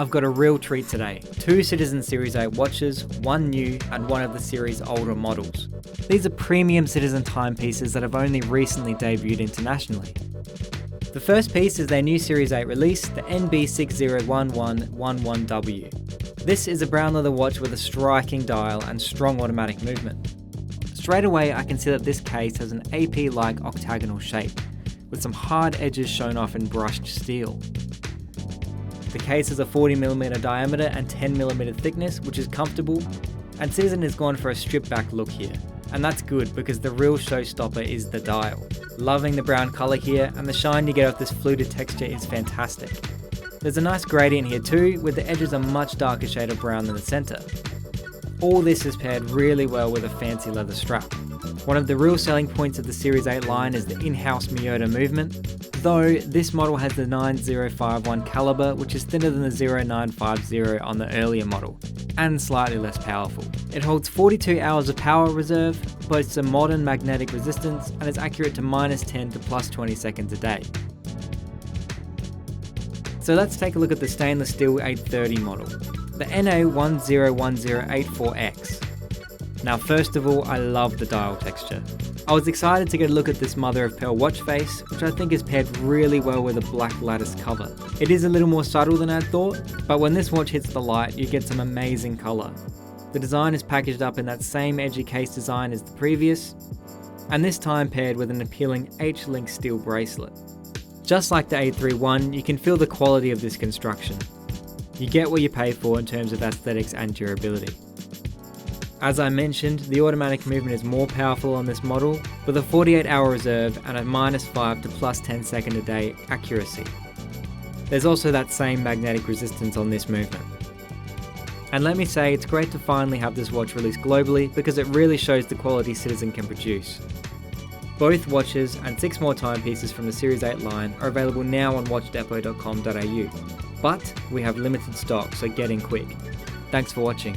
I've got a real treat today. 2 Citizen Series 8 watches, 1 new and 1 of the series' older models. These are premium Citizen timepieces that have only recently debuted internationally. The first piece is their new Series 8 release, the NB601111W. This is a brown leather watch with a striking dial and strong automatic movement. Straight away I can see that this case has an AP-like octagonal shape, with some hard edges shown off in brushed steel. The case has a 40mm diameter and 10mm thickness, which is comfortable, and Citizen has gone for a stripped back look here. And that's good because the real showstopper is the dial. Loving the brown colour here, and the shine you get off this fluted texture is fantastic. There's a nice gradient here too, with the edges a much darker shade of brown than the centre. All this is paired really well with a fancy leather strap. One of the real selling points of the Series 8 line is the in-house Miyota movement, though this model has the 9051 calibre, which is thinner than the 0950 on the earlier model, and slightly less powerful. It holds 42 hours of power reserve, boasts a modern magnetic resistance, and is accurate to -10 to +20 seconds a day. So let's take a look at the stainless steel 830 model, the NA101084X. Now first of all, I love the dial texture. I was excited to get a look at this mother of pearl watch face, which I think is paired really well with a black lattice cover. It is a little more subtle than I thought, but when this watch hits the light, you get some amazing colour. The design is packaged up in that same edgy case design as the previous, and this time paired with an appealing H-link steel bracelet. Just like the 831, you can feel the quality of this construction. You get what you pay for in terms of aesthetics and durability. As I mentioned, the automatic movement is more powerful on this model, with a 48-hour reserve and a -5 to +10 second a day accuracy. There's also that same magnetic resistance on this movement. And let me say, it's great to finally have this watch released globally because it really shows the quality Citizen can produce. Both watches and 6 more timepieces from the Series 8 line are available now on watchdepot.com.au, but we have limited stock, so get in quick. Thanks for watching.